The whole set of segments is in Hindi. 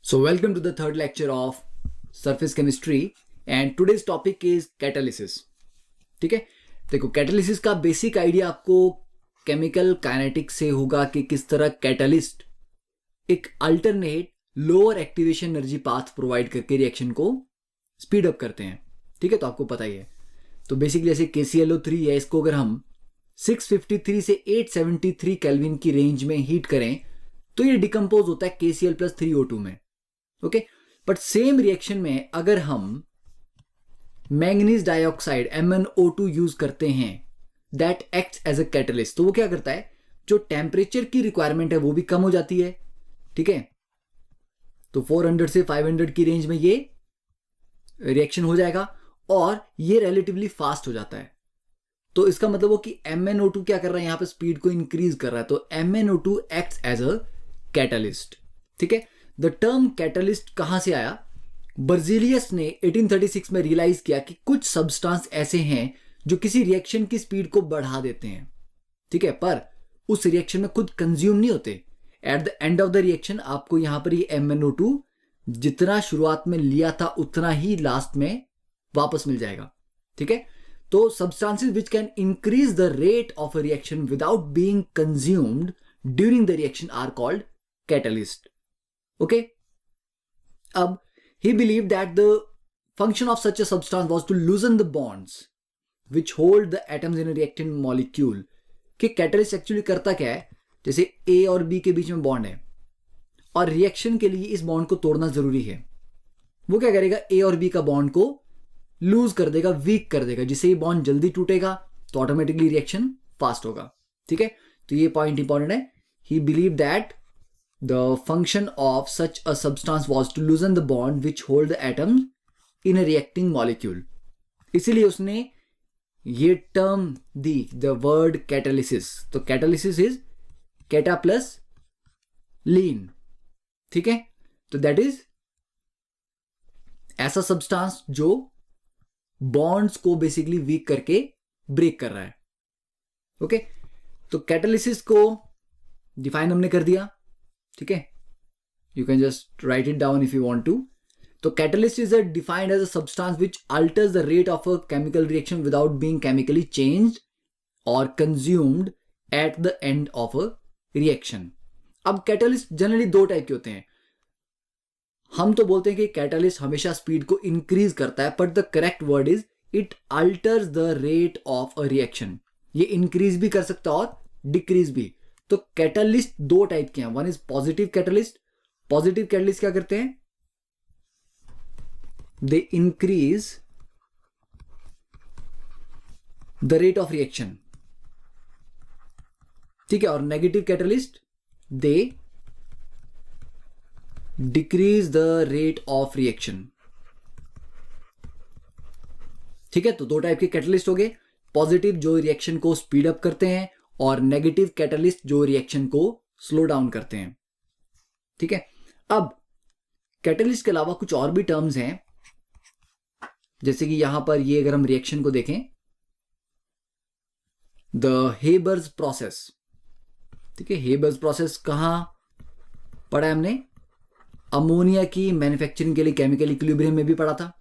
So welcome to the third lecture of surface chemistry and today's topic is catalysis. ठीक है, देखो कैटालिसिस का बेसिक आइडिया आपको केमिकल काइनेटिक्स से होगा कि किस तरह कैटलिस्ट एक alternate lower activation energy path provide करके रिएक्शन को स्पीड अप करते हैं. ठीक है, तो आपको पता ही है. तो बेसिकली जैसे KClO3 है, इसको अगर हम 653 से 873 केल्विन की रेंज में हीट करें तो ये डिकम्पोज होता है KCl+3O2 में. ओके, बट सेम रिएक्शन में अगर हम मैंगनीज डाइऑक्साइड MnO2 यूज करते हैं that acts as a catalyst, तो वो क्या करता है, जो टेम्परेचर की रिक्वायरमेंट है वो भी कम हो जाती है. ठीक है, तो 400 से 500 की रेंज में ये रिएक्शन हो जाएगा और ये रिलेटिवली फास्ट हो जाता है. तो इसका मतलब वो कि MnO2 क्या कर रहा है, यहां पे स्पीड को इंक्रीज कर रहा है. तो MnO2 acts as a catalyst. ठीक है, द टर्म कैटलिस्ट कहां से आया, बर्जीलियस ने 1836 में रियलाइज किया कि कुछ सब्सटेंस ऐसे हैं जो किसी रिएक्शन की स्पीड को बढ़ा देते हैं. ठीक है, पर उस रिएक्शन में खुद कंज्यूम नहीं होते. Eight the end of the reaction आपको यहां पर ये MnO2 जितना शुरुआत में लिया था उतना ही लास्ट में वापस मिल जाएगा. ठीक है, तो substances which can increase the rate of a reaction without being consumed during the reaction are called catalyst. Okay, अब he believed that the function of such a substance was to loosen the bonds which hold the atoms in a reactant molecule. कि कैटलिस्ट एक्चुअली करता क्या है, जैसे A और B के बीच में बॉन्ड है और रिएक्शन के लिए इस बॉन्ड को तोड़ना जरूरी है. वो क्या करेगा, A और B का बॉन्ड को लूज कर देगा, वीक कर देगा, जिससे ये बॉन्ड जल्दी टूटेगा तो ऑटोमेटिकली रिएक्शन फास्ट होगा. ठीक है, तो ये पॉइंट इंपॉर्टेंट है. ही believe that the function of such a substance was to loosen the bond which hold the atoms in a reacting molecule. इसीलिए उसने ये term the, the word catalysis. तो catalysis is cata plus lean. ठीक है, तो that is ऐसा सब्सटेंस जो बॉन्ड्स को बेसिकली वीक करके ब्रेक कर रहा है. ओके, तो कैटालिसिस को डिफाइन हमने कर दिया. ठीक है, you can just write it down if you want to. तो catalyst is defined as a substance which alters the rate of a chemical reaction without being chemically changed और consumed at the end of a reaction. अब कैटलिस्ट जनरली दो टाइप के होते हैं. हम तो बोलते हैं कि कैटलिस्ट हमेशा स्पीड को इंक्रीज करता है, but the correct word is it altars the rate of a reaction. ये इंक्रीज भी कर सकता है और डिक्रीज भी. तो कैटलिस्ट दो टाइप के हैं. One is positive catalyst. Positive catalyst क्या करते हैं, they increase the rate of reaction. ठीक है, और negative catalyst they decrease the rate of reaction. ठीक है, तो दो टाइप के कैटलिस्ट हो गए. पॉजिटिव जो रिएक्शन को स्पीड अप करते हैं और नेगेटिव कैटलिस्ट जो रिएक्शन को स्लो डाउन करते हैं. ठीक है, अब कैटलिस्ट के अलावा कुछ और भी टर्म्स हैं, जैसे कि यहां पर ये अगर हम रिएक्शन को देखें, द हेबर्स प्रोसेस. ठीक है, हेबर्स प्रोसेस कहां पढ़ा है हमने, अमोनिया की मैन्युफैक्चरिंग के लिए केमिकल इक्विलिब्रियम में भी पढ़ा था.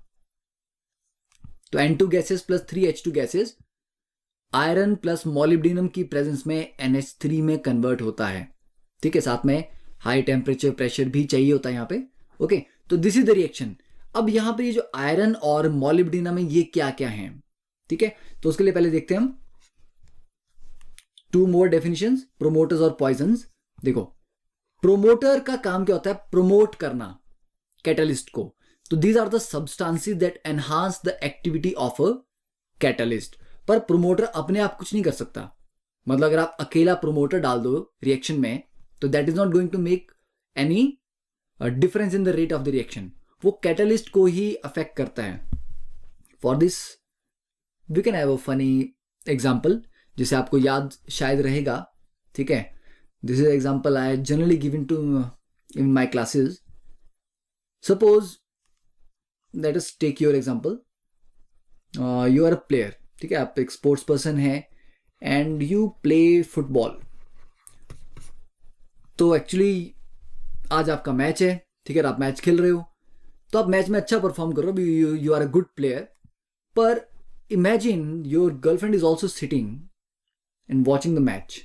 तो N2 gases plus 3H2 gases iron plus molybdenum की प्रेजेंस में NH3 में कन्वर्ट होता है. ठीक है, साथ में हाई टेम्परेचर प्रेशर भी चाहिए होता है यहाँ पे. ओके, तो दिस इज द रिएक्शन. अब यहाँ पे ये जो आयरन और मॉलिब्डेनम है ये क्या क्या है. ठीक है, तो उसके लिए पहले देखते हैं हम टू मोर डेफिनेशंस, प्रोमोटर्स और पॉइजन्स. देखो, प्रोमोटर का काम क्या होता है, प्रमोट करना कैटलिस्ट को. तो these are the substances that enhance the activity of a catalyst. पर प्रोमोटर अपने आप कुछ नहीं कर सकता. मतलब अगर आप अकेला प्रोमोटर डाल दो रिएक्शन में तो that is not going to make any difference in the rate of the reaction. वो कैटलिस्ट को ही अफेक्ट करता है. For this we can have a funny example जिसे आपको याद शायद रहेगा. ठीक है, this is example I generally given to in my classes. Suppose let us take your example, you are a player. ठीक है, आप एक स्पोर्ट्स पर्सन है एंड यू प्ले फुटबॉल. तो एक्चुअली आज आपका मैच है ठीक है, आप मैच खेल रहे हो तो आप मैच में अच्छा परफॉर्म कर रहे हो, you are a good player, पर imagine your girlfriend is also sitting and watching the match,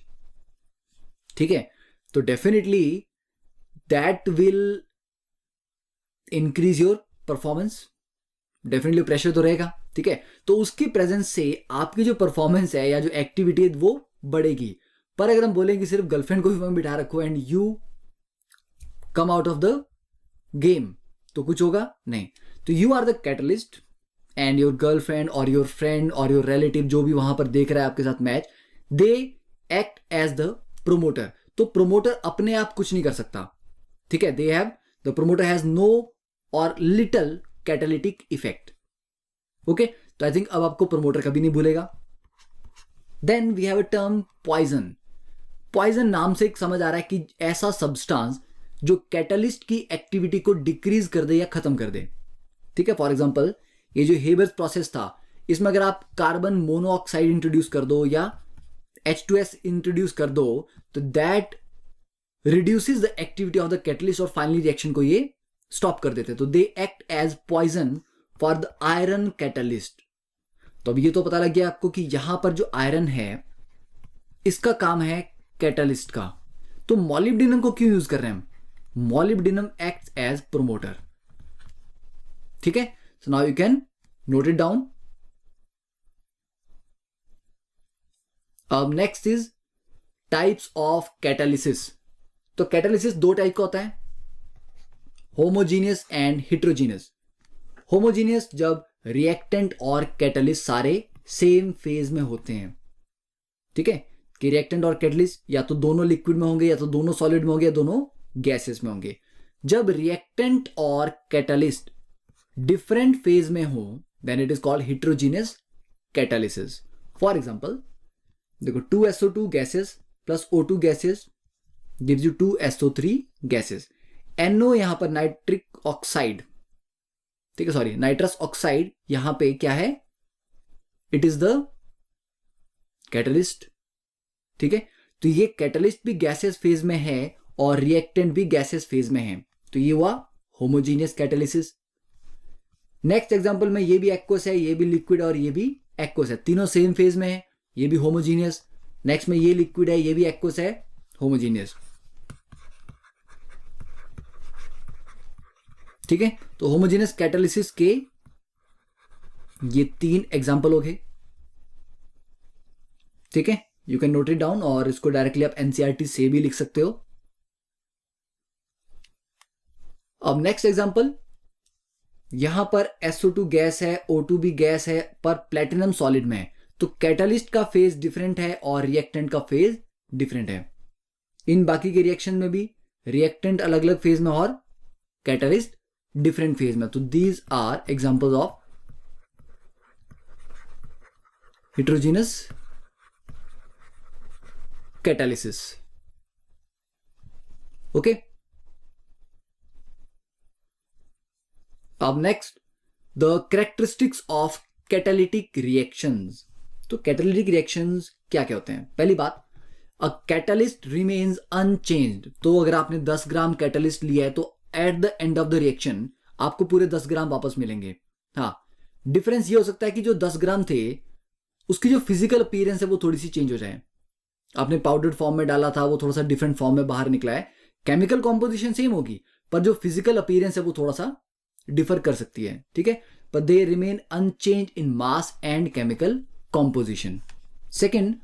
ठीक है, तो definitely that will increase your performance, definitely pressure तो रहेगा, ठीक है, तो उसकी प्रेजेंस से आपकी जो परफॉर्मेंस है या जो एक्टिविटी है वो बढ़ेगी। पर अगर हम बोलेंगे सिर्फ गर्लफ्रेंड को भी बिठा रखो and you come out of the game, तो कुछ होगा नहीं। तो you are the catalyst and your girlfriend और योर फ्रेंड और योर रिलेटिव जो भी वहां पर देख रहा है आपके साथ match, they act as the promoter. तो प्रोमोटर अपने आप कुछ नहीं कर सकता, ठीक है, they have the promoter has no और लिटल कैटालिटिक इफेक्ट। ओके, तो आई थिंक अब आपको प्रोमोटर कभी नहीं भूलेगा। Then we have a term poison. Poison नाम से एक समझ आ रहा है कि ऐसा सब्सटेंस जो कैटलिस्ट की एक्टिविटी को डिक्रीज कर दे या खत्म कर दे, ठीक है। फॉर एग्जांपल ये जो हेबर्स प्रोसेस था, इसमें अगर आप कार्बन मोनोऑक्साइड इंट्रोड्यूस कर दो या H2S इंट्रोड्यूस कर दो तो that reduces the activity of the catalyst और फाइनली रिएक्शन को ये स्टॉप कर देते। तो they act as poison for the iron catalyst. तो अब ये तो पता लग गया आपको कि यहां पर जो आयरन है इसका काम है कैटलिस्ट का। तो मॉलिब्डेनम को क्यों यूज कर रहे हैं हम? मॉलिब्डेनम एक्ट्स एज प्रोमोटर, ठीक है। So now you can note it down. अब next is types of catalysis. तो कैटालिसिस दो टाइप का होता है, होमोजीनियस एंड हिट्रोजीनियस। होमोजीनियस जब रिएक्टेंट और कैटलिस्ट सारे सेम फेज में होते हैं, ठीक है, कि रिएक्टेंट और कैटलिस्ट या तो दोनों लिक्विड में होंगे या तो दोनों सॉलिड में होंगे या दोनों गैसेस में होंगे। जब रिएक्टेंट और कैटलिस्ट डिफरेंट फेज में हो then it is called heterogeneous catalysis. For example देखो 2SO2 gases plus O2 gases gives you 2SO3 gases. NO यहां पर नाइट्रिक ऑक्साइड, ठीक है, सॉरी नाइट्रस ऑक्साइड यहां पे क्या है, इट इज द कैटलिस्ट, ठीक है। तो ये कैटलिस्ट भी गैसेस फेज में है और रिएक्टेंट भी गैसेस फेज में है, तो ये हुआ होमोजीनियस कैटालिसिस। नेक्स्ट एग्जांपल में ये भी एक्वस है, ये भी लिक्विड और ये भी एक्वस है, तीनों सेम फेज में है, ये भी होमोजीनियस। नेक्स्ट में ये लिक्विड है, ये भी एक्वस है, होमोजीनियस, ठीक है। तो होमोजीनियस कैटालिसिस के ये 3 एग्जांपल हो गए, ठीक है। You can note it down और इसको डायरेक्टली आप एनसीईआरटी से भी लिख सकते हो। अब नेक्स्ट एग्जांपल, यहां पर SO2 गैस है, O2 भी गैस है, पर प्लेटिनम सॉलिड में है, तो कैटालिस्ट का फेज डिफरेंट है और रिएक्टेंट का फेज डिफरेंट है। इन बाकी के रिएक्शन में भी रिएक्टेंट अलग अलग फेज में और कैटालिस्ट डिफरेंट फेज में। तो these are examples of heterogeneous catalysis. Okay. अब next, the characteristics of catalytic reactions. तो catalytic reactions क्या क्या होते हैं? पहली बात, a catalyst remains unchanged. तो अगर आपने 10 ग्राम catalyst लिया है तो at the end of the reaction आपको पूरे 10 ग्राम वापस मिलेंगे। हाँ, डिफरेंस ये हो सकता है कि जो 10 ग्राम थे उसकी जो फिजिकल अपीयरेंस है वो थोड़ी सी चेंज हो जाए। आपने पाउडर्ड फॉर्म में डाला था, वो थोड़ा सा डिफरेंट फॉर्म में बाहर निकला है। केमिकल कॉम्पोजिशन सेम होगी पर जो फिजिकल अपीयरेंस है वो थोड़ा सा डिफर कर सकती है, ठीक है, पर they remain unchange in mass and chemical composition. Second,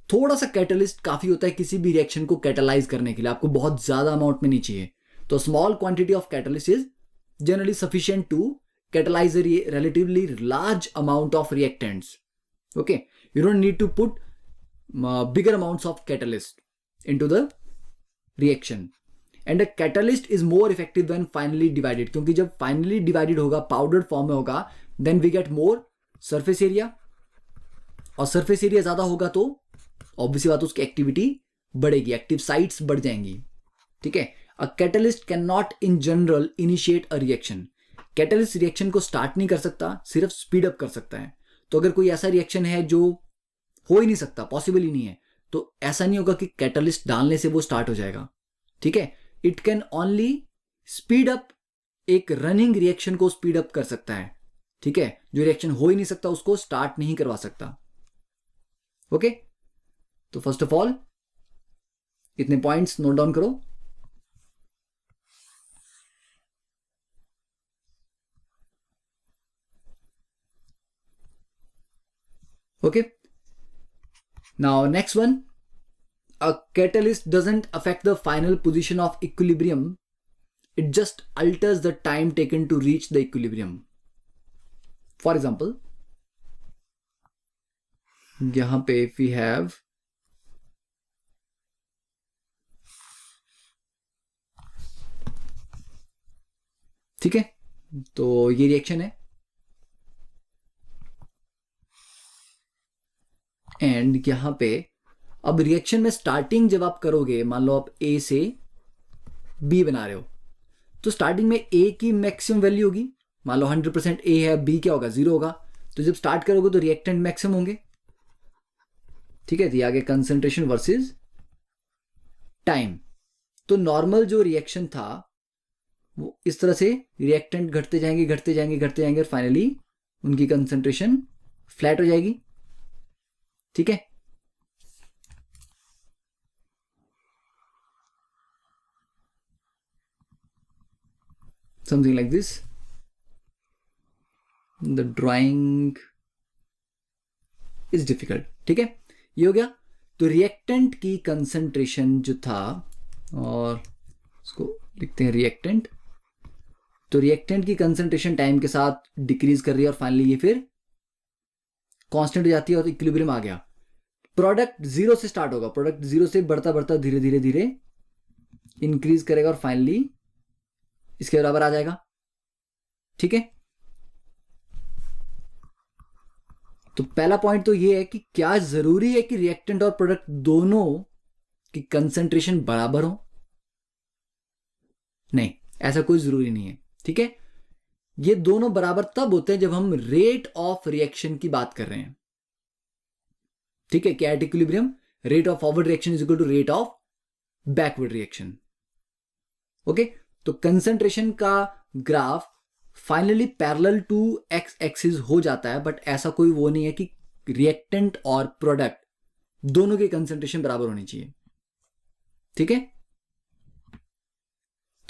थोड़ा सा कैटलिस्ट काफी होता है किसी भी रिएक्शन को कैटलाइज करने के लिए, आपको बहुत ज्यादा अमाउंट में नहीं चाहिए। तो small quantity of catalyst is generally sufficient to catalyse relatively large amount of reactants. Okay, you don't need to put bigger amounts of catalyst into the reaction. And a catalyst is more effective when finally divided, क्योंकि जब finally divided होगा, powdered form में होगा, then we get more surface area, और surface area ज़्यादा होगा तो obviously बात उसकी activity बढ़ेगी, active sites बढ़ जाएंगी, ठीक है। A catalyst cannot in general initiate a reaction. Catalyst reaction को start नहीं कर सकता, सिर्फ speed up कर सकता है। तो अगर कोई ऐसा रिएक्शन है जो हो ही नहीं सकता, पॉसिबल ही नहीं है, तो ऐसा नहीं होगा कि कैटलिस्ट डालने से वो स्टार्ट हो जाएगा, ठीक है। It can only speed up एक रनिंग रिएक्शन को स्पीड अप कर सकता है, ठीक है, जो रिएक्शन हो ही नहीं सकता उसको स्टार्ट नहीं करवा सकता। ओके, तो फर्स्ट ऑफ ऑल इतने पॉइंट्स नोट डाउन करो। Okay, now next one, a catalyst doesn't affect the final position of equilibrium, it just alters the time taken to reach the equilibrium. For example, यहां पे if we have ठीक है, तो ये रिएक्शन है एंड यहां पे अब रिएक्शन में स्टार्टिंग जब आप करोगे, मान लो आप ए से बी बना रहे हो, तो स्टार्टिंग में ए की मैक्सिमम वैल्यू होगी, मान लो 100% ए है, बी क्या होगा 0 होगा, तो जब स्टार्ट करोगे तो रिएक्टेंट मैक्सिमम होंगे, ठीक है, दिया आगे कंसंट्रेशन वर्सेस टाइम। तो नॉर्मल जो रिएक्शन था वो इस तरह से रिएक्टेंट घटते जाएंगे घटते जाएंगे घटते जाएंगे और फाइनली उनकी कंसंट्रेशन फ्लैट हो जाएगी, ठीक है। Something like this, the drawing is difficult, ठीक है, ये हो गया। तो रिएक्टेंट की कंसंट्रेशन जो था, और इसको लिखते हैं रिएक्टेंट, तो रिएक्टेंट की कंसंट्रेशन टाइम के साथ डिक्रीज कर रही है और फाइनली ये फिर कांस्टेंट हो जाती है और इक्विलिब्रियम आ गया। प्रोडक्ट 0 से स्टार्ट होगा, प्रोडक्ट 0 से बढ़ता बढ़ता धीरे धीरे धीरे इंक्रीज करेगा और फाइनली इसके बराबर आ जाएगा, ठीक है। तो पहला पॉइंट तो ये है कि क्या जरूरी है कि रिएक्टेंट और प्रोडक्ट दोनों की कंसंट्रेशन बराबर हो? नहीं, ऐसा कोई जरूरी नहीं है, ठीक है। ये दोनों बराबर तब होते हैं जब हम रेट ऑफ रिएक्शन की बात कर रहे हैं, ठीक है। क्या at equilibrium rate of forward reaction is equal to rate of backward reaction, okay. तो कंसंट्रेशन का graph finally parallel to X axis हो जाता है, बट ऐसा कोई वो नहीं है कि रिएक्टेंट और प्रोडक्ट दोनों की कंसंट्रेशन बराबर होनी चाहिए, ठीक है।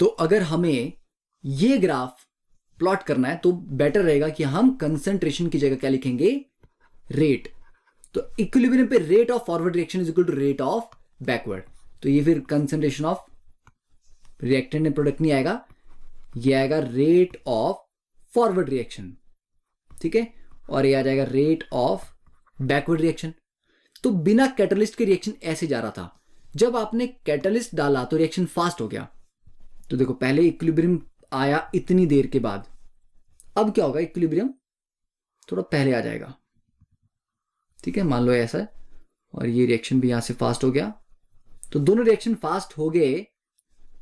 तो अगर हमें ये ग्राफ प्लॉट करना है तो बेटर रहेगा कि हम कंसंट्रेशन की जगह क्या लिखेंगे, रेट। तो इक्विलिब्रियम पे rate of forward reaction is equal to rate of backward, तो ये फिर concentration of reactant and product नहीं आएगा, ये आएगा रेट ऑफ फॉरवर्ड रिएक्शन, ठीक है, और ये आ जाएगा रेट ऑफ बैकवर्ड रिएक्शन। तो बिना कैटलिस्ट के रिएक्शन ऐसे जा रहा था, जब आपने कैटलिस्ट डाला तो रिएक्शन फास्ट हो गया। तो देखो पहले इक्विलिब्रियम आया इतनी देर के बाद, अब क्या होगा, इक्विलिब्रियम थोड़ा पहले आ जाएगा, ठीक है, मान लो ऐसा है, और ये रिएक्शन भी यहां से फास्ट हो गया, तो दोनों रिएक्शन फास्ट हो गए,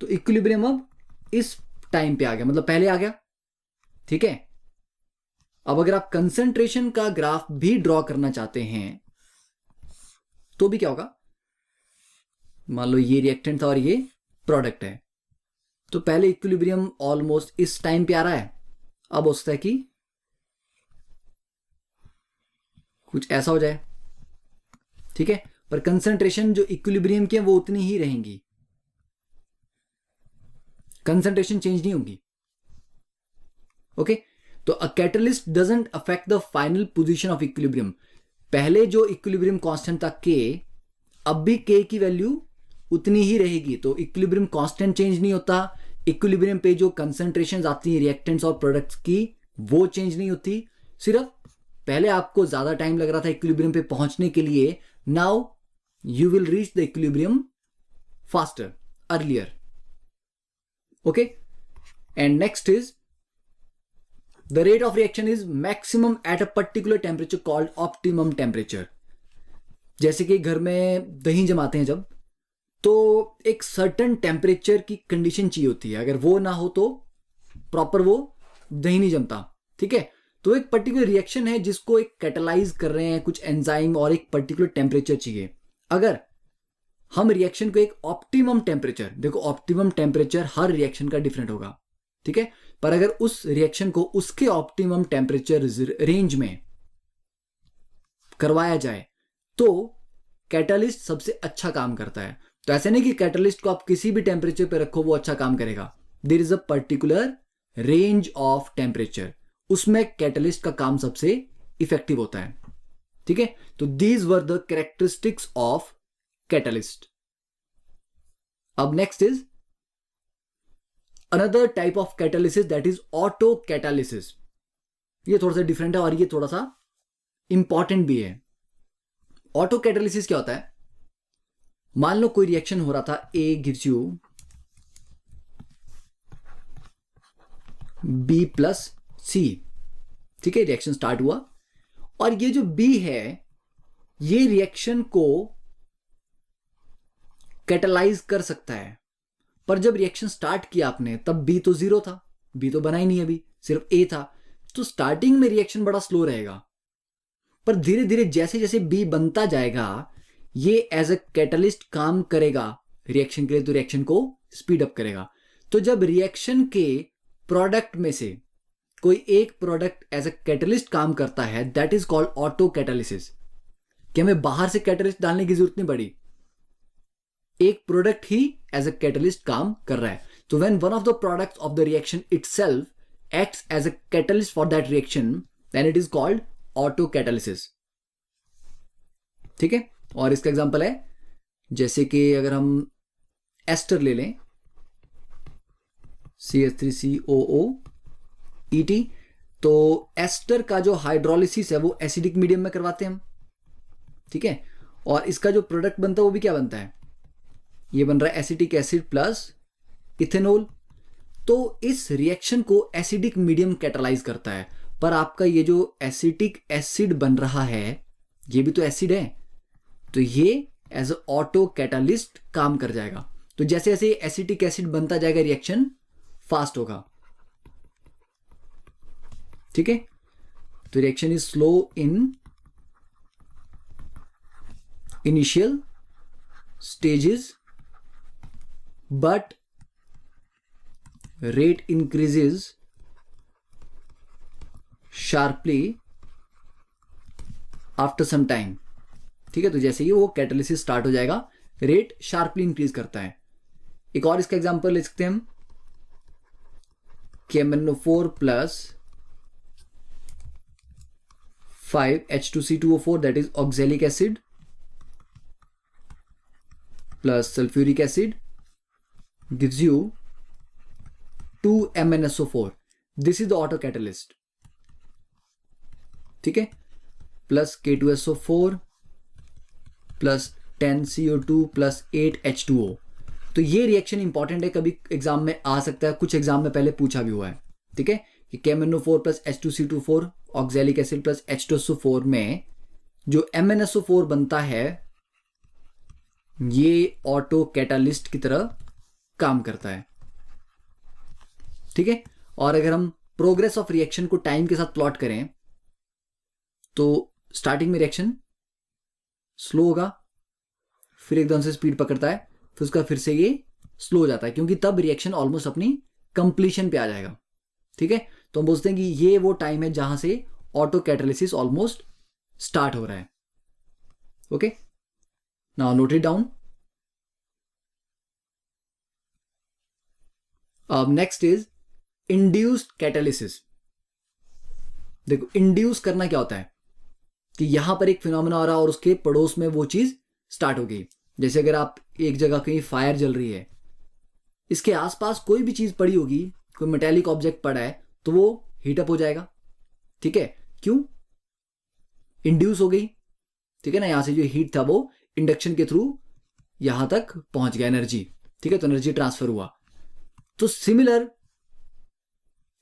तो इक्विलिब्रियम अब इस टाइम पे आ गया, मतलब पहले आ गया, ठीक है। अब अगर आप कंसंट्रेशन का ग्राफ भी ड्रॉ करना चाहते हैं तो भी क्या होगा, मान लो ये रिएक्टेंट था और ये प्रोडक्ट है, तो पहले इक्विलिब्रियम ऑलमोस्ट इस टाइम पे आ रहा है, अब हो सकता है कि कुछ ऐसा हो जाए, ठीक है, पर कंसंट्रेशन जो इक्विलिब्रियम की है वो उतनी ही रहेंगी, कंसंट्रेशन चेंज नहीं होगी, ओके। तो a catalyst doesn't affect the final position of equilibrium, पहले जो इक्विलिब्रियम कांस्टेंट था के, अब भी के की वैल्यू उतनी ही रहेगी, तो इक्विलिब्रियम कांस्टेंट चेंज नहीं होता, इक्विलिब्रियम पे जो कंसंट्रेशन आती हैं रिएक्टेंट्स और प्रोडक्ट्स की वो चेंज नहीं होती, सिर्फ पहले आपको ज्यादा टाइम लग रहा था इक्विलिब्रियम पे पहुंचने के लिए, now you will reach the equilibrium faster earlier, okay. And next is the rate of reaction is maximum at a particular temperature called optimum temperature. जैसे कि घर में दही जमाते हैं जब, तो एक सर्टेन टेम्परेचर की कंडीशन चाहिए होती है, अगर वो ना हो तो प्रॉपर वो दही नहीं जमता, ठीक है। तो एक पर्टिकुलर रिएक्शन है जिसको एक कैटलाइज कर रहे हैं कुछ एंजाइम और एक पर्टिकुलर टेम्परेचर चाहिए, अगर हम रिएक्शन को एक ऑप्टिमम टेम्परेचर, देखो ऑप्टिमम टेम्परेचर हर रिएक्शन का डिफरेंट होगा, ठीक है, पर अगर उस रिएक्शन को उसके ऑप्टिमम टेम्परेचर रेंज में करवाया जाए तो कैटलिस्ट सबसे अच्छा काम करता है। तो ऐसे नहीं कि कैटलिस्ट को आप किसी भी टेम्परेचर पे रखो वो अच्छा काम करेगा। There is a particular range of temperature, उसमें कैटलिस्ट का काम सबसे इफेक्टिव होता है, ठीक है। तो these were the characteristics of catalyst. अब next is another type of catalysis, that is auto catalysis. ये थोड़ा सा डिफरेंट है और ये थोड़ा सा इंपॉर्टेंट भी है। ऑटो कैटालिसिस क्या होता है? मान लो कोई रिएक्शन हो रहा था, A gives you B plus C, ठीक है, रिएक्शन स्टार्ट हुआ और ये जो बी है ये रिएक्शन को कैटलाइज कर सकता है, पर जब रिएक्शन स्टार्ट किया आपने तब बी तो जीरो था, बी तो बना ही नहीं, अभी सिर्फ ए था, तो स्टार्टिंग में रिएक्शन बड़ा स्लो रहेगा, पर धीरे धीरे जैसे जैसे बी बनता जाएगा ये एज अ कैटलिस्ट काम करेगा रिएक्शन के लिए, तो रिएक्शन को स्पीड अप करेगा। तो जब रिएक्शन के प्रोडक्ट में से कोई एक प्रोडक्ट एज अ कैटलिस्ट काम करता है, that is called auto catalysis. कि हमें बाहर से कैटलिस्ट डालने की जरूरत नहीं पड़ी, एक प्रोडक्ट ही एज अ कैटलिस्ट काम कर रहा है। तो when one of the products of the reaction itself acts as a catalyst for that reaction, then it is called auto catalysis, ठीक है। और इसका एग्जांपल है जैसे कि अगर हम एस्टर ले लें, CH3COOET, तो एस्टर का जो हाइड्रोलिसिस है वो एसिडिक मीडियम में करवाते हैं हम, ठीक है, और इसका जो प्रोडक्ट बनता है वो भी क्या बनता है, ये बन रहा है एसिटिक एसिड प्लस इथेनॉल। तो इस रिएक्शन को एसिडिक मीडियम कैटालाइज करता है, पर आपका ये जो एसिटिक एसिड बन रहा है ये भी तो एसिड है, तो ये एज अ ऑटो कैटालिस्ट काम कर जाएगा। तो जैसे जैसे एसिटिक एसिड बनता जाएगा रिएक्शन फास्ट होगा, ठीक है। तो reaction is slow in initial stages but rate increases sharply after some time, ठीक है। तो जैसे ही वो कैटालिसिस स्टार्ट हो जाएगा रेट शार्पली इंक्रीज करता है। एक और इसका एग्जांपल ले सकते हैं हम, KMnO4 plus 5H2C2O4 that is oxalic acid plus sulphuric acid gives you 2MnSO4, this is the auto catalyst, ठीक है, plus K2SO4 plus 10CO2 plus 8H2O। तो ये रिएक्शन इंपॉर्टेंट है, कभी एग्जाम में आ सकता है, कुछ एग्जाम में पहले पूछा भी हुआ है, ठीक है, कि KMnO4 plus H2C24 oxalic acid plus H2SO4 में जो MnSO4 बनता है ये ऑटो कैटालिस्ट की तरह काम करता है, ठीक है। और अगर हम प्रोग्रेस ऑफ रिएक्शन को टाइम के साथ प्लॉट करें तो स्टार्टिंग में रिएक्शन स्लो होगा, फिर एकदम से स्पीड पकड़ता है, फिर उसका फिर से ये स्लो हो जाता है, क्योंकि तब रिएक्शन ऑलमोस्ट अपनी कंप्लीशन पे आ जाएगा, ठीक है। तो हम बोलते हैं कि ये वो टाइम है जहां से ऑटो कैटालिसिस ऑलमोस्ट स्टार्ट हो रहा है, okay. Now note it down. अब नेक्स्ट इज इंड्यूस्ड कैटालिसिस। देखो इंड्यूस करना क्या होता है कि यहां पर एक फिनोमेना हो रहा है और उसके पड़ोस में वो चीज स्टार्ट हो गई। जैसे अगर आप एक जगह कहीं फायर जल रही है, इसके आसपास कोई भी चीज पड़ी होगी, कोई मेटेलिक ऑब्जेक्ट पड़ा है, तो वो हीटअप हो जाएगा, ठीक है, क्यों, इंड्यूस हो गई, ठीक है ना। यहां से जो हीट था वो इंडक्शन के थ्रू यहां तक पहुंच गया एनर्जी, ठीक है, तो एनर्जी ट्रांसफर हुआ। तो सिमिलर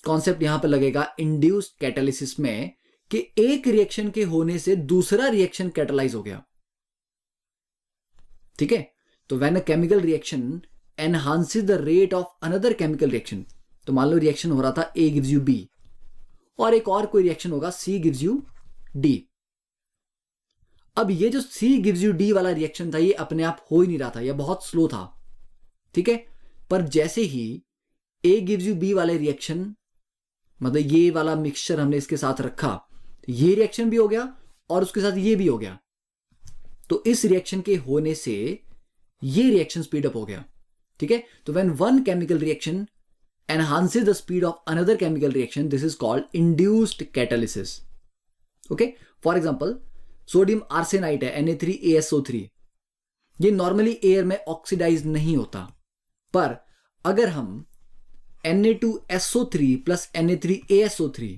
कॉन्सेप्ट यहां पर लगेगा इंड्यूस्ड कैटालिसिस में कि एक रिएक्शन के होने से दूसरा रिएक्शन कैटालाइज हो गया, ठीक है। तो when a chemical reaction enhances the rate of another chemical reaction, तो मान लो रिएक्शन हो रहा था A गिव्स यू B और एक और कोई रिएक्शन होगा C गिव्स यू D। अब ये जो C गिव्स यू D वाला रिएक्शन था, ये अपने आप हो ही नहीं रहा था, ये बहुत स्लो था, ठीक है। पर जैसे ही A गिव्स यू B वाले रिएक्शन, मतलब ये वाला मिक्सचर हमने इसके साथ रखा, तो ये रिएक्शन भी हो गया और उसके साथ ये भी हो गया, तो इस रिएक्शन के होने से ये रिएक्शन स्पीड अप हो गया, ठीक है। तो when one chemical reaction enhances the speed of another chemical reaction, this is called induced catalysis. Okay, for example, sodium arsenite है Na3ASO3, ये नॉर्मली एयर में ऑक्सीडाइज नहीं होता, पर अगर हम Na2SO3 प्लस Na3ASO3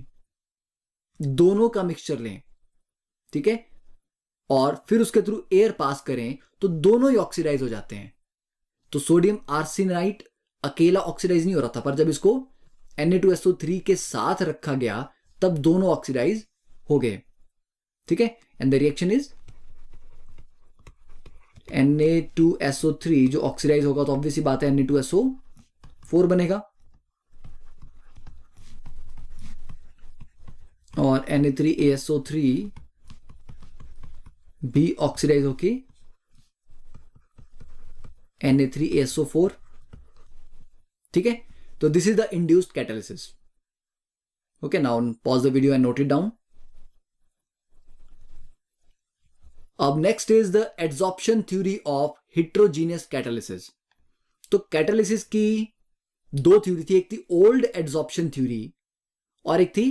दोनों का मिक्सचर लें, ठीक है, और फिर उसके थ्रू एयर पास करें, तो दोनों ही ऑक्सीडाइज हो जाते हैं। तो सोडियम आर्सेनाइट अकेला ऑक्सीडाइज नहीं हो रहा था, पर जब इसको Na2SO3 के साथ रखा गया तब दोनों ऑक्सीडाइज हो गए, ठीक है। And the reaction is Na2SO3 जो ऑक्सीडाइज होगा तो ऑब्वियसली बात है Na2SO4 बनेगा, और Na3ASO3 भी ऑक्सीडाइज होके Na3ASO4, ठीक है। तो this is the induced catalysis. Okay, now pause the video and note it down. अब next is the adsorption theory of heterogeneous catalysis. तो कैटालिसिस की दो थ्योरी थी, एक थी ओल्ड एड्सॉर्प्शन थ्योरी और एक थी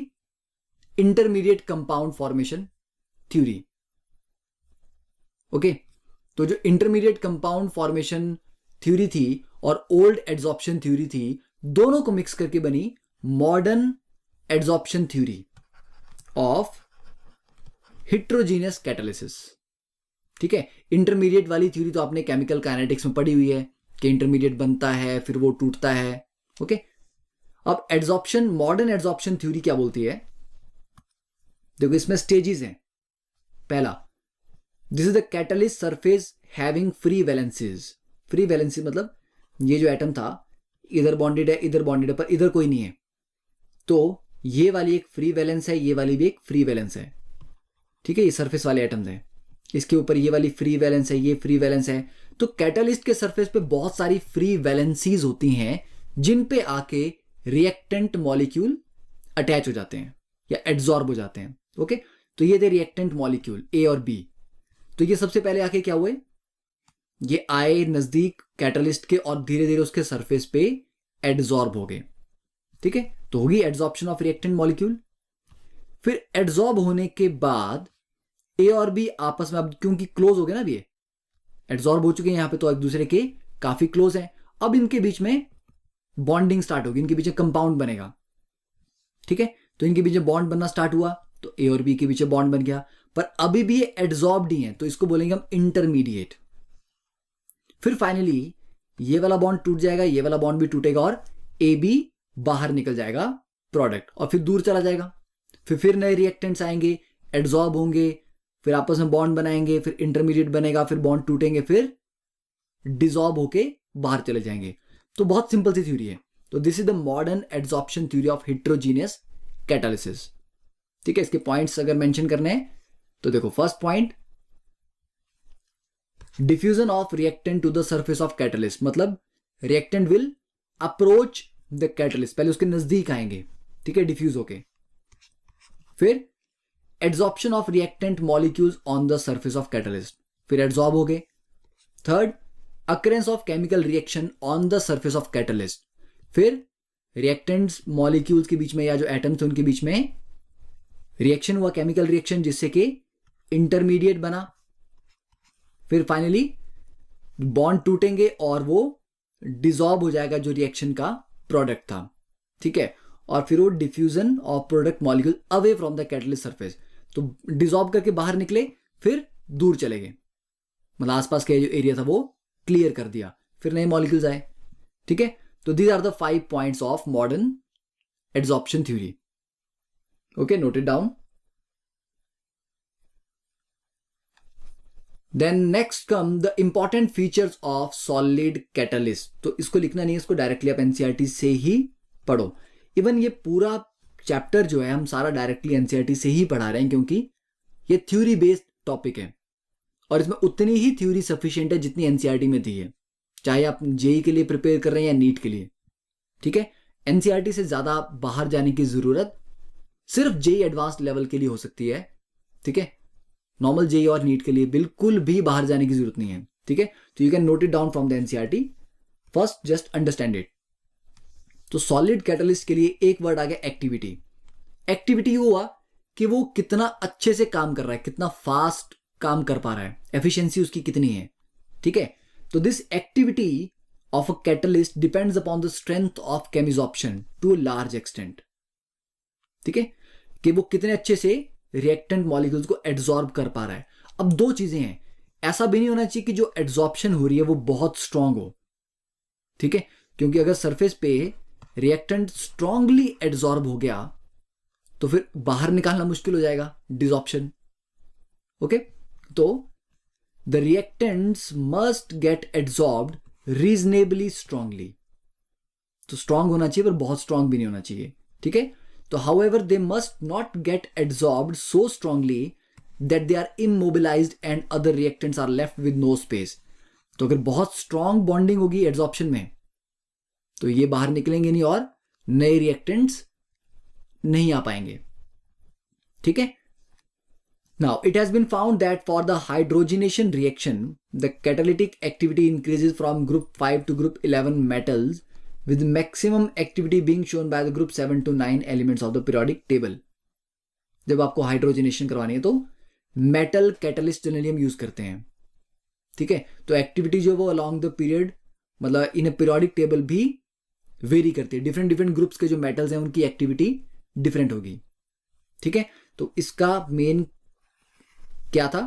intermediate compound formation theory. Okay, तो जो इंटरमीडिएट कंपाउंड फॉर्मेशन थ्योरी थी और ओल्ड एड्सॉर्प्शन थ्योरी थी, दोनों को मिक्स करके बनी modern adsorption theory of heterogeneous catalysis, ठीक है। इंटरमीडिएट वाली थ्योरी तो आपने केमिकल काइनेटिक्स में पढ़ी हुई है कि इंटरमीडिएट बनता है फिर वो टूटता है, ओके। अब एड्सॉर्प्शन, मॉडर्न एड्सॉर्प्शन थ्योरी क्या बोलती है, देखो इसमें स्टेजेस हैं। पहला, this is the catalyst surface having free valencies. Free valency मतलब ये जो एटम था इधर बॉन्डेड है इधर बॉन्डेड है, पर इधर कोई नहीं है, तो ये वाली एक फ्री वैलेंस है, ये वाली भी एक फ्री वैलेंस है, ठीक है। ये सरफेस वाले एटम्स हैं, इसके ऊपर ये वाली फ्री वैलेंस है, ये फ्री वैलेंस है। तो कैटालिस्ट के सरफेस पे बहुत सारी फ्री वैलेंसीज होती हैं जिन पे आके रिएक्टेंट मॉलिक्यूल अटैच हो जाते हैं या एड्सॉर्ब हो जाते हैं, ओके। तो ये थे रिएक्टेंट मॉलिक्यूल ए और बी। तो ये सबसे पहले आके क्या हुए, ये आए नजदीक कैटालिस्ट के और धीरे धीरे उसके सरफेस पे एड्सॉर्ब हो गए, ठीक है। तो होगी एड्सॉर्प्शन ऑफ रिएक्टेंट मॉलिक्यूल। फिर एड्सॉर्ब होने के बाद ए और बी आपस में, अब क्योंकि क्लोज हो गए ना, अब ये एड्सॉर्ब हो चुके हैं यहां पे, तो एक दूसरे के काफी क्लोज हैं, अब इनके बीच में बॉन्डिंग स्टार्ट होगी, इनके बीच कंपाउंड बनेगा, ठीक है। तो इनके बीच में बॉन्ड बनना स्टार्ट हुआ, तो ए और बी के बीच बॉन्ड बन गया, पर अभी भी ये एड्सॉर्ब्ड ही है, तो इसको बोलेंगे हम इंटरमीडिएट। फिर फाइनली ये वाला बॉन्ड टूट जाएगा, ये वाला बॉन्ड भी टूटेगा और ए बी बाहर निकल जाएगा प्रोडक्ट, और फिर दूर चला जाएगा। फिर नए रिएक्टेंट्स आएंगे, एड्सॉर्ब होंगे, फिर आपस में बॉन्ड बनाएंगे, फिर इंटरमीडिएट बनेगा, फिर बॉन्ड टूटेंगे, फिर डिसॉल्व होके बाहर चले जाएंगे। तो बहुत सिंपल सी थ्योरी है। तो this is the modern adsorption theory of heterogeneous catalysis, ठीक है। इसके पॉइंट्स अगर मेंशन करने हैं तो देखो, first point, diffusion of reactant to the surface of catalyst, मतलब reactant will approach the catalyst, पहले उसके नजदीक आएंगे, ठीक है, डिफ्यूज होके। फिर adsorption of reactant molecules on the surface of catalyst, फिर एड्सॉर्ब हो गए। Third, occurrence of chemical reaction on the surface of catalyst, फिर रिएक्टेंट्स मॉलिक्यूल्स के बीच में या जो एटम्स थे उनके बीच में रिएक्शन हुआ, केमिकल रिएक्शन, जिससे कि इंटरमीडिएट बना। फिर फाइनली बॉन्ड टूटेंगे और वो डिसॉल्व हो जाएगा जो रिएक्शन का प्रोडक्ट था, ठीक है। और फिर वो diffusion of product molecule away from the catalyst surface, तो डिसॉल्व करके बाहर निकले, फिर दूर चले गए, मतलब आसपास के जो एरिया था वो क्लियर कर दिया, फिर नए मॉलिक्यूल्स आए, ठीक है। तो these are the 5 points of modern adsorption theory, okay, note it down. Then next come the important features of solid catalyst. तो इसको लिखना नहीं है, इसको डायरेक्टली आप एनसीईआरटी से ही पढ़ो। इवन ये पूरा चैप्टर जो है हम सारा डायरेक्टली एनसीईआरटी से ही पढ़ा रहे हैं, क्योंकि ये थ्योरी बेस्ड टॉपिक है, और इसमें उतनी ही थ्योरी सफिशिएंट है जितनी एनसीईआरटी में दी है, चाहे आप जेई के लिए प्रिपेयर कर रहे हैं या नीट के लिए। ठीक है, एनसीईआरटी से ज़्यादा बाहर जाने की ज़रूरत सिर्फ जेई एडवांस लेवल के लिए हो सकती है। ठीक है, नॉर्मल जेई और नीट के लिए बिल्कुल भी बाहर जाने की जरूरत नहीं है। ठीक है, तो you can note it down from the NCERT, first just understand it. तो सॉलिड कैटलिस्ट के लिए एक वर्ड आ गया एक्टिविटी। एक्टिविटी हुआ कि वो कितना अच्छे से काम कर रहा है, कितना फास्ट काम कर पा रहा है, एफिशिएंसी उसकी कितनी है। ठीक है, तो this activity of a catalyst depends upon the strength of chemisorption to a large extent. ठीक है, कि वो कितने अच्छे से रिएक्टेंट मॉलिक्यूल्स को एड्सॉर्ब कर पा रहा है। अब दो चीजें हैं, ऐसा भी नहीं होना चाहिए कि जो एड्सॉर्प्शन हो रही है वो बहुत स्ट्रांग हो। ठीक है, क्योंकि अगर सरफेस पे रिएक्टेंट स्ट्रांगली एड्सॉर्ब हो गया तो फिर बाहर निकालना मुश्किल हो जाएगा, डिसॉर्प्शन। ओके, तो the reactants must get adsorbed reasonably strongly. तो स्ट्रांग होना चाहिए पर बहुत स्ट्रांग भी नहीं होना चाहिए। ठीक है, तो however they must not get adsorbed so strongly that they are immobilized and other reactants are left with no space। तो अगर बहुत स्ट्रांग बॉन्डिंग होगी एड्सॉर्प्शन में तो ये बाहर निकलेंगे नहीं और नए रिएक्टेंट्स नहीं आ पाएंगे। ठीक है, now it has been found that for the hydrogenation reaction the catalytic activity increases from group 5 to group 11 metals with maximum activity being shown by the group 7 to 9 elements of the periodic table। जब आपको हाइड्रोजनेशन करवानी है तो मेटल कैटलिस्ट जनरली हम यूज करते हैं। ठीक है, तो एक्टिविटी जो वो अलॉन्ग द पीरियड मतलब इन पीरियोडिक टेबल भी वेरी करती है। डिफरेंट डिफरेंट ग्रुप्स के जो मेटल्स हैं उनकी एक्टिविटी डिफरेंट होगी। ठीक है, तो इसका मेन क्या था,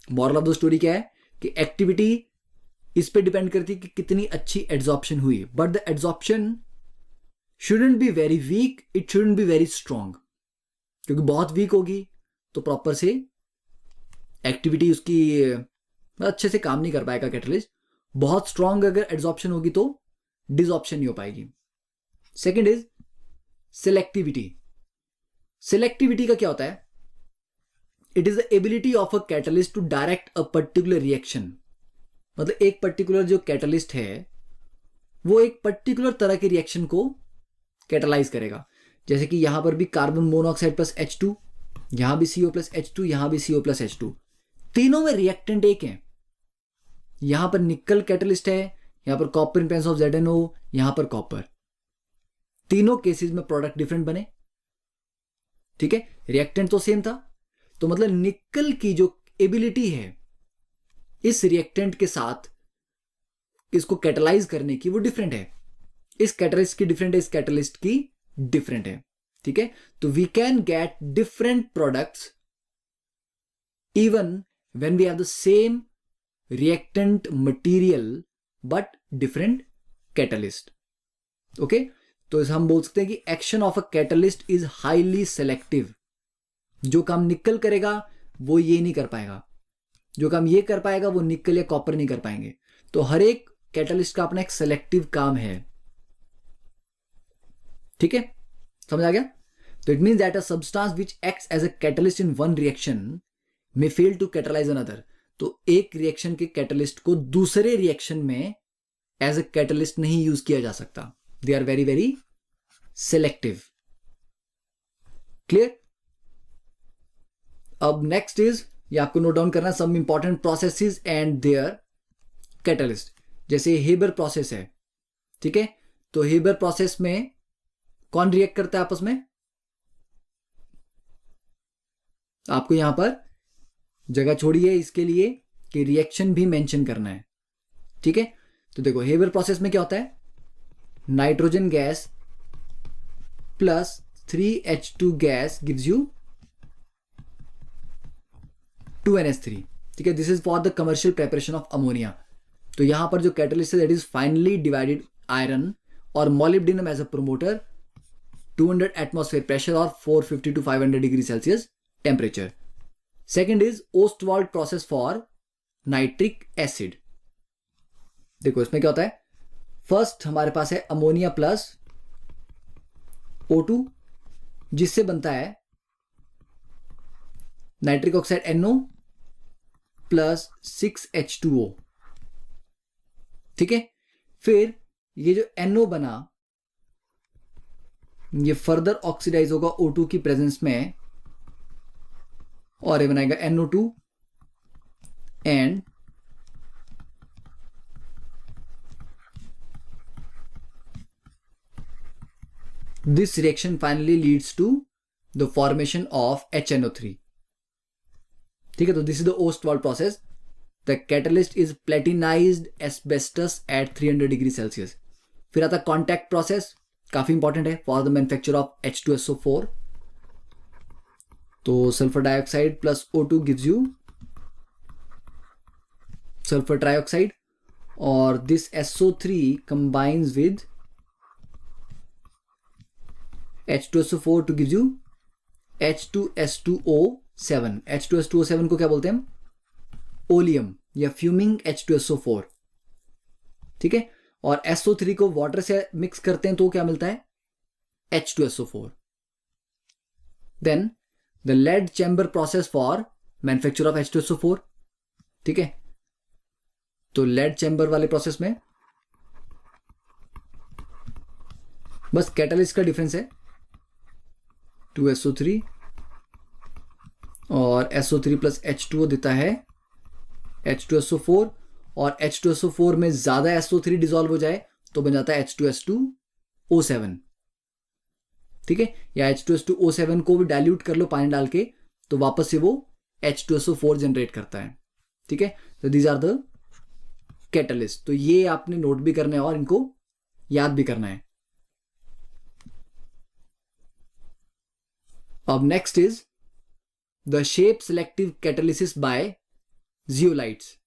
मॉरल ऑफ द स्टोरी क्या है कि एक्टिविटी इस पे डिपेंड करती है कि कितनी अच्छी एड्सॉर्प्शन हुई, but the adsorption shouldn't be very weak, it shouldn't be very strong. क्योंकि बहुत वीक होगी तो प्रॉपर से एक्टिविटी उसकी अच्छे से काम नहीं कर पाएगा कैटलिस्ट। बहुत स्ट्रांग अगर एड्सॉर्प्शन होगी तो डिसऑर्प्शन नहीं हो पाएगी। Second is selectivity. सिलेक्टिविटी का क्या होता है, it is the ability of a catalyst to direct a particular reaction. मतलब एक पर्टिकुलर जो कैटलिस्ट है वो एक पर्टिकुलर तरह के रिएक्शन को कैटलाइज करेगा। जैसे कि यहां पर भी कार्बन मोनोऑक्साइड प्लस H2, यहां भी CO प्लस H2, यहां भी CO प्लस H2, तीनों में रिएक्टेंट एक है। यहां पर निकल कैटलिस्ट है, यहां पर copper in presence of ZnO, यहां पर कॉपर। तीनों केसेस में प्रोडक्ट डिफरेंट बने। ठीक है, रिएक्टेंट तो सेम था, तो मतलब निकल की जो एबिलिटी है इस रिएक्टेंट के साथ इसको कैटलाइज करने की वो डिफरेंट है। इस कैटलिस्ट की डिफरेंट है, इस कैटलिस्ट की डिफरेंट है। ठीक है, तो we can get different products even when we have the same reactant material but different catalyst. Okay, तो हम बोल सकते हैं कि action of a catalyst is highly selective. जो काम निकल करेगा वो ये नहीं कर पाएगा, जो काम ये कर पाएगा वो निकल या कॉपर नहीं कर पाएंगे। तो हर एक कैटलिस्ट का अपना एक सेलेक्टिव काम है। ठीक है, समझ आ गया। तो it means that a substance which acts as a catalyst in one reaction may fail to catalyse another. तो एक रिएक्शन के कैटलिस्ट को दूसरे रिएक्शन में एज अ कैटलिस्ट नहीं यूज किया जा सकता। They are very very selective. Clear. अब नेक्स्ट इज, ये आपको नोट डाउन करना, some important processes and their catalyst. जैसे हेबर प्रोसेस है। ठीक है, तो हेबर प्रोसेस में कौन रिएक्ट करता है आपस में, आपको यहां पर जगह छोड़ी है इसके लिए कि रिएक्शन भी मेंशन करना है। ठीक है, तो देखो हेबर प्रोसेस में क्या होता है, nitrogen gas plus 3H2 gas gives you 2NH3। ठीक है, this is for the commercial preparation of ammonia. तो यहां पर जो कैटलिस्ट है that is finely divided iron और molybdenum as a promoter, 200 atmosphere pressure और 450 to 500 degree Celsius temperature. Second is Ostwald process for nitric acid. देखो इसमें क्या होता है, फर्स्ट हमारे पास है अमोनिया प्लस O2 जिससे बनता है nitric oxide NO plus 6H2O, ठीक है। फिर ये जो NO बना ये फर्दर ऑक्सीडाइज होगा O2 की प्रेजेंस में और ये बनाएगा NO2 and this reaction finally leads to the formation of HNO3, ठीक है। तो this is the Ostwald process. The catalyst is platinized asbestos at 300 degree Celsius. फिर आता कॉन्टैक्ट प्रोसेस, काफी इंपॉर्टेंट है for the manufacture of H2SO4। तो sulphur dioxide plus O2 gives you sulphur trioxide और this SO3 combines with H2SO4 to gives you H2S2O7। H2S2O7 को क्या बोलते हैं हम? ओलियम या फ्यूमिंग H2SO4, ठीक है। और SO3 को वाटर से मिक्स करते हैं तो क्या मिलता है? H2SO4। Then the lead chamber process for manufacture of H2SO4, ठीक है। तो लेड चैम्बर वाले प्रोसेस में बस कैटलिस्ट का डिफरेंस है, 2SO3 और SO3 प्लस H2O देता है H2SO4 और H2SO4 में ज्यादा SO3 डिसॉल्व हो जाए तो बन जाता है H2S2O7, ठीक है। या H2S2O7 को भी डाइल्यूट कर लो पानी डाल के तो वापस से वो H2SO4 जनरेट करता है, ठीक है। तो दीज आर द कैटलिस्ट। तो ये आपने नोट भी करना है और इनको याद भी करना है। अब next is the shape selective catalysis by zeolites.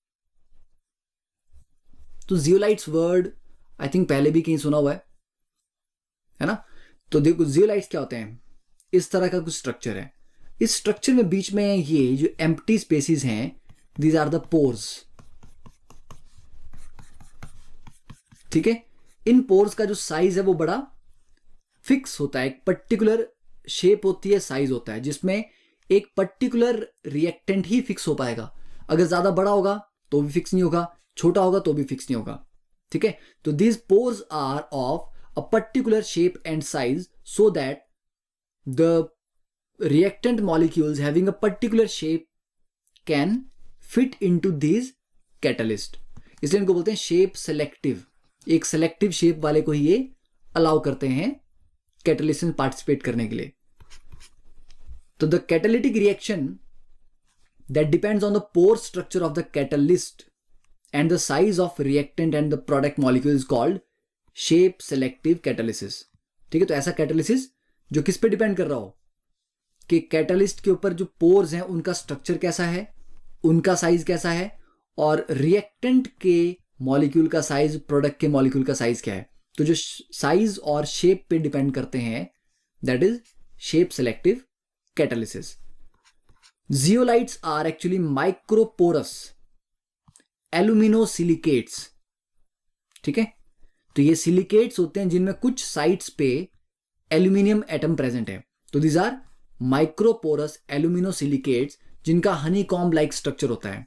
तो जियोलाइट्स वर्ड आई थिंक पहले भी कहीं सुना हुआ है ना। तो देखो जियोलाइट्स क्या होते हैं, इस तरह का कुछ स्ट्रक्चर है। इस स्ट्रक्चर में बीच में ये जो एम्प्टी स्पेसिस हैं, दीज आर द पोर्स, ठीक है। इन पोर्स का जो साइज है वो बड़ा फिक्स होता है, एक पर्टिकुलर शेप होती है, साइज होता है, जिसमें एक पर्टिकुलर रिएक्टेंट ही फिक्स हो पाएगा। अगर ज्यादा बड़ा होगा तो भी फिक्स नहीं होगा, छोटा होगा तो भी फिक्स नहीं होगा, ठीक है। तो these pores are of a particular shape and size so that the reactant molecules having a particular shape can fit into these catalyst, इसलिए इनको बोलते हैं शेप सेलेक्टिव। एक सेलेक्टिव शेप वाले को ही ये अलाउ करते हैं कैटलिस्ट में पार्टिसिपेट करने के लिए। तो the catalytic reaction that depends on the pore structure of the catalyst and the size of reactant and the product molecule is called shape selective catalysis, ठीक है। तो ऐसा कैटालिसिस जो किस पे डिपेंड कर रहा हो कि कैटालिस्ट के ऊपर जो पोर्स हैं उनका स्ट्रक्चर कैसा है, उनका साइज कैसा है, और रिएक्टेंट के मॉलिक्यूल का साइज, प्रोडक्ट के मॉलिक्यूल का साइज क्या है। तो जो साइज और शेप पे डिपेंड करते हैं that is shape selective catalysis. Zeolites are actually microporous aluminosilicates, ठीक है। तो ये सिलिकेट्स होते हैं जिनमें कुछ साइट्स पे एल्यूमिनियम एटम प्रेजेंट है। तो दीज आर माइक्रोपोरस एल्यूमिनोसिलिकेट्स जिनका हनी कॉम्ब लाइक स्ट्रक्चर होता है,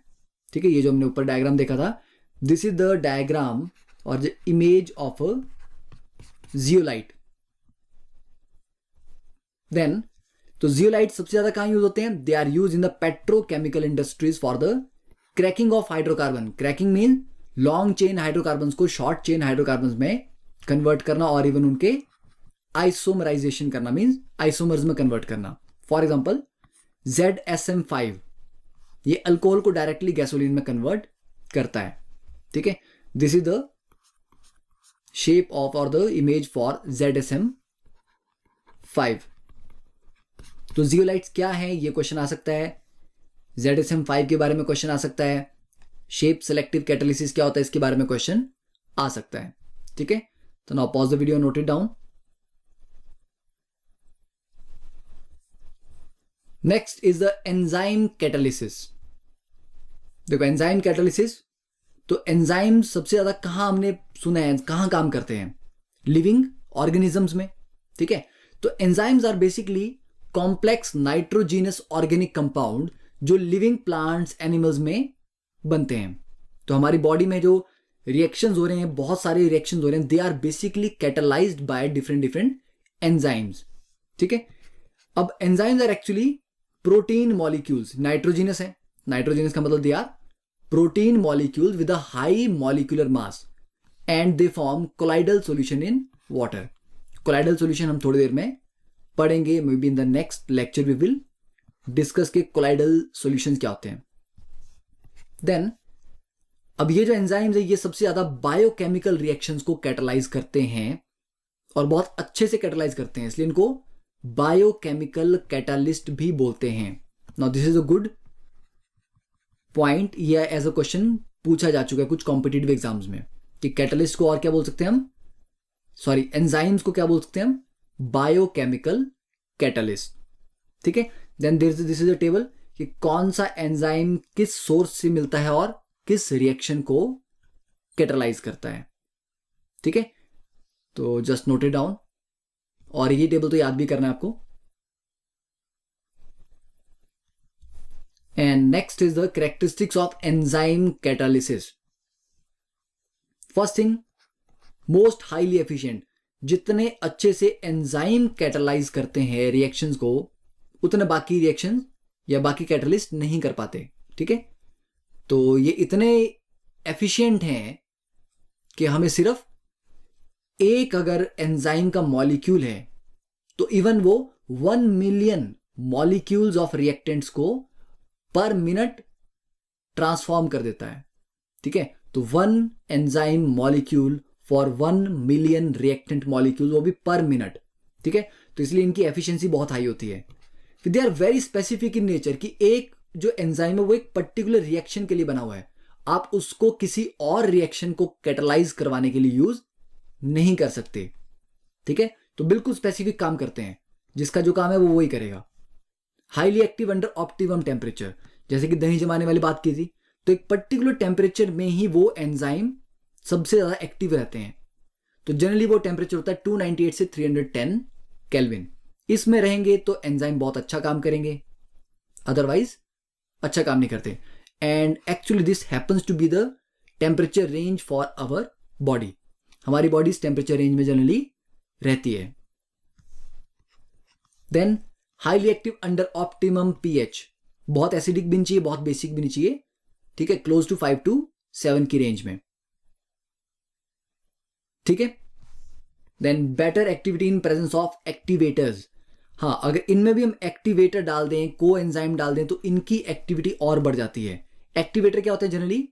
ठीक है। ये जो हमने ऊपर डायग्राम देखा था, दिस इज द डायग्राम और the image of a zeolite. Then तो जियोलाइट सबसे ज्यादा कहां यूज होते हैं? They are use in the petrochemical industries for the cracking of hydrocarbon. Cracking mean long chain hydrocarbon को शॉर्ट चेन हाइड्रोकार्बन में कन्वर्ट करना और इवन उनके आइसोमराइजेशन करना, मीन्स आइसोमर्स में कन्वर्ट करना। फॉर एग्जाम्पल ZSM5 ये अल्कोहल को डायरेक्टली गैसोलीन में कन्वर्ट करता है, ठीक है। This is the shape of और द इमेज फॉर ZSM5। तो जियोलाइट्स क्या है ये क्वेश्चन आ सकता है, ZSM5 के बारे में क्वेश्चन आ सकता है, शेप सेलेक्टिव कैटालिसिस क्या होता है इसके बारे में क्वेश्चन आ सकता है, ठीक है। तो now pause the video, note it down. Next is the enzyme catalysis. देखो एंजाइम कैटालिसिस, तो एंजाइम सबसे ज्यादा कहां हमने सुना है, कहां काम करते हैं? लिविंग ऑर्गेनिजम्स में, ठीक है। तो enzymes are basically complex nitrogenous organic compound जो लिविंग प्लांट्स एनिमल्स में बनते हैं। तो हमारी बॉडी में जो रिएक्शंस हो रहे हैं, बहुत सारे रिएक्शंस हो रहे हैं, they are basically catalysed by different different enzymes. ठीक है, अब enzymes are actually protein molecules, nitrogenous है, नाइट्रोजिनस का मतलब they are protein molecules with a high molecular mass and they form colloidal solution in water. Colloidal solution हम थोड़ी देर में पढ़ेंगे, may be in the next lecture we will discuss के कोलाइडल सॉल्यूशंस क्या होते हैं। देन अब ये जो एंजाइम्स है ये सबसे ज्यादा बायोकेमिकल रिएक्शंस को कैटलाइज करते हैं और बहुत अच्छे से कैटलाइज करते हैं, इसलिए इनको बायोकेमिकल कैटालिस्ट भी बोलते हैं। Now this is a good point, ये एज अ क्वेश्चन पूछा जा चुका है कुछ कॉम्पिटिटिव एग्जाम्स में कि कैटालिस्ट को और क्या बोल सकते हैं हम, सॉरी एंजाइम्स को क्या बोल सकते हैं हम, बायोकेमिकल कैटालिस्ट। ठीक है, then this is a table कि कौन सा एंजाइम किस सोर्स से मिलता है और किस रिएक्शन को कैटलाइज करता है। ठीक है, तो जस्ट नोट इट डाउन, और ये टेबल तो याद भी करना है आपको। And next is the characteristics of enzyme catalysis. First thing, most highly efficient, जितने अच्छे से एंजाइम कैटलाइज करते हैं रिएक्शंस को, उतने बाकी रिएक्शन या बाकी कैटलिस्ट नहीं कर पाते। ठीक है, तो ये इतने एफिशिएंट हैं कि हमें सिर्फ एक अगर एंजाइम का मॉलिक्यूल है तो इवन वो 1 मिलियन मॉलिक्यूल्स ऑफ रिएक्टेंट्स को पर मिनट ट्रांसफॉर्म कर देता है। ठीक है, तो 1 enzyme molecule for 1 million reactant molecule, वो भी पर मिनट। ठीक है, तो इसलिए इनकी एफिशिएंसी बहुत हाई होती है। फिर they are very specific in nature कि एक जो एंजाइम है वो एक पर्टिकुलर रिएक्शन के लिए बना हुआ है, आप उसको किसी और रिएक्शन को कैटलाइज करवाने के लिए यूज नहीं कर सकते। ठीक है, तो बिल्कुल स्पेसिफिक काम करते हैं, जिसका जो काम है वो वही करेगा। Highly active under optimum temperature, जैसे कि दही जमाने वाली बात की थी, तो एक पर्टिकुलर टेम्परेचर में ही वो एंजाइम सबसे ज्यादा एक्टिव रहते हैं। तो जनरली वो टेम्परेचर होता है 298 से 310 केल्विन। इसमें रहेंगे तो एंजाइम बहुत अच्छा काम करेंगे, अदरवाइज अच्छा काम नहीं करते। And actually this happens to be the temperature range for our body. हमारी बॉडी इस टेम्परेचर रेंज में जनरली रहती है। Then highly active under optimum pH, बहुत एसिडिक भी नहीं चाहिए, बहुत बेसिक भी नहीं चाहिए। ठीक है, क्लोज टू 5 to 7 की रेंज में। ठीक है, then better activity in presence of activators. हाँ, अगर इनमें भी हम एक्टिवेटर डाल दें, को एंजाइम डाल दें, तो इनकी एक्टिविटी और बढ़ जाती है। एक्टिवेटर क्या होते हैं जनरली,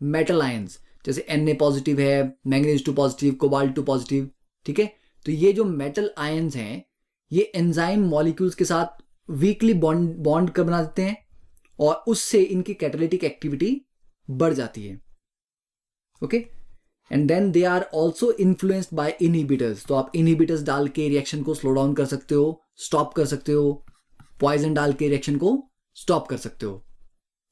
मेटल आयंस, जैसे Na पॉजिटिव है, मैंगनीज 2 पॉजिटिव, कोबाल्ट 2 पॉजिटिव। ठीक है, तो ये जो मेटल आयंस हैं ये एंजाइम मॉलिक्यूल्स के साथ वीकली बॉन्ड कर बना देते हैं और उससे इनकी कैटालिटिक एक्टिविटी बढ़ जाती है। Okay, and then they are also influenced by inhibitors. तो आप इनहिबिटर्स डाल के रिएक्शन को स्लो डाउन कर सकते हो, स्टॉप कर सकते हो, पॉइजन डाल के रिएक्शन को स्टॉप कर सकते हो।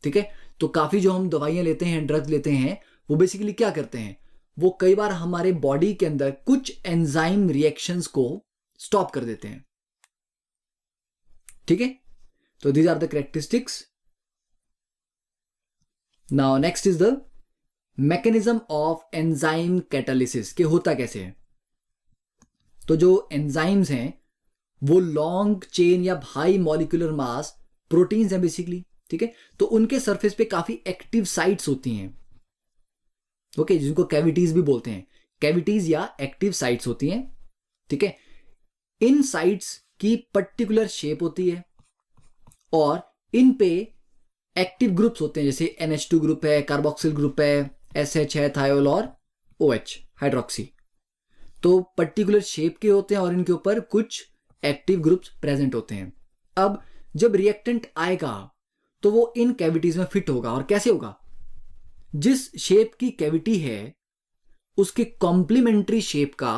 ठीक है, तो काफी जो हम दवाइयां लेते हैं, ड्रग्स लेते हैं, वो बेसिकली क्या करते हैं, वो कई बार हमारे बॉडी के अंदर कुछ एंजाइम रिएक्शंस को स्टॉप कर देते हैं। ठीक है, तो these are the characteristics. Now next is the mechanism of enzyme catalysis, के होता कैसे है। तो जो एंजाइम्स हैं वो लॉन्ग चेन या हाई मॉलिक्यूलर मास प्रोटीन्स हैं बेसिकली। ठीक है, तो उनके सरफेस पे काफी एक्टिव साइट्स होती हैं। ओके, जिनको कैविटीज भी बोलते हैं, कैविटीज या एक्टिव साइट्स होती हैं। ठीक है, इन साइट्स की पर्टिकुलर शेप होती है और इन पे एक्टिव ग्रुप्स होते हैं, जैसे NH2 ग्रुप है, कार्बोक्सिल ग्रुप है, SH है, थायोल और OH हाइड्रोक्सी। तो पर्टिकुलर शेप के होते हैं और इनके ऊपर कुछ एक्टिव ग्रुप्स प्रेजेंट होते हैं। अब जब रिएक्टेंट आएगा तो वो इन कैविटीज में फिट होगा, और कैसे होगा, जिस शेप की कैविटी है उसके कॉम्प्लीमेंट्री शेप का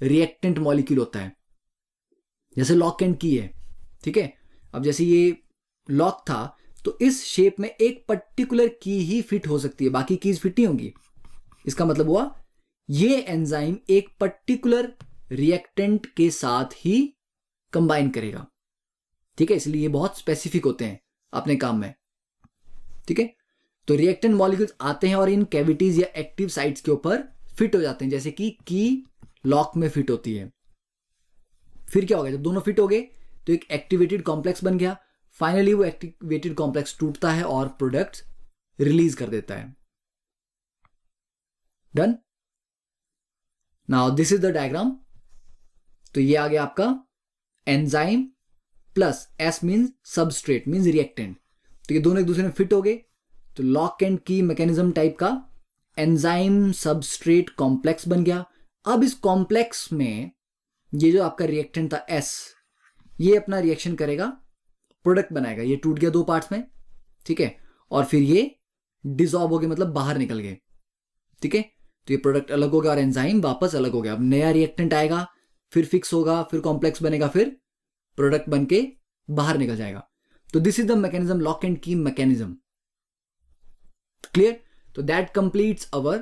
रिएक्टेंट मॉलिक्यूल होता है। जैसे लॉक एंड की है। ठीक है, अब जैसे ये लॉक था तो इस शेप में एक पर्टिकुलर की ही फिट हो सकती है, बाकी कीज फिट नहीं होंगी। इसका मतलब हुआ ये एंजाइम एक पर्टिकुलर रिएक्टेंट के साथ ही कंबाइन करेगा। ठीक है, इसलिए ये बहुत स्पेसिफिक होते हैं अपने काम में। ठीक है, तो रिएक्टेंट मॉलिक्यूल्स आते हैं और इन कैविटीज या एक्टिव साइट्स के ऊपर फिट हो जाते हैं, जैसे कि की लॉक में फिट होती है। फिर क्या हो गया, जब दोनों फिट हो गए तो एक एक्टिवेटेड कॉम्प्लेक्स बन गया। फाइनली वो एक्टिवेटेड कॉम्प्लेक्स टूटता है और प्रोडक्ट्स रिलीज कर देता है। Done. Now this is the diagram. तो ये आ गया आपका enzyme plus S means substrate means reactant. तो ये दोनों एक दूसरे में फिट हो गए, तो lock and key mechanism type का एंजाइम सबस्ट्रेट कॉम्प्लेक्स बन गया। अब इस कॉम्प्लेक्स में ये जो आपका रिएक्टेंट था एस, ये अपना रिएक्शन करेगा, प्रोडक्ट बनाएगा। ये टूट गया दो पार्ट्स में, ठीक है, और फिर ये डिसॉल्व हो गए, मतलब बाहर निकल गए, ठीक है। तो ये प्रोडक्ट अलग हो गया और एंजाइम वापस अलग हो गया। अब नया रिएक्टेंट आएगा, फिर फिक्स होगा, फिर कॉम्प्लेक्स बनेगा, फिर प्रोडक्ट बन के बाहर निकल जाएगा। तो this is the mechanism, lock and key mechanism. Clear? तो that completes our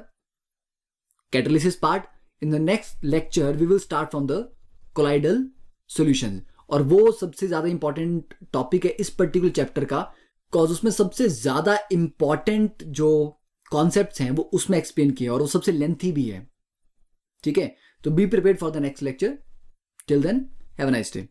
catalysis part. In the next lecture we will start from the colloidal solution, और वो सबसे ज्यादा इंपॉर्टेंट टॉपिक है इस पर्टिकुलर चैप्टर का, बिकॉज उसमें सबसे ज्यादा इंपॉर्टेंट जो कॉन्सेप्ट्स हैं वो उसमें एक्सप्लेन किए और वो सबसे लेंथी भी है, ठीक है। तो be prepared for the next lecture. Till then have a nice day.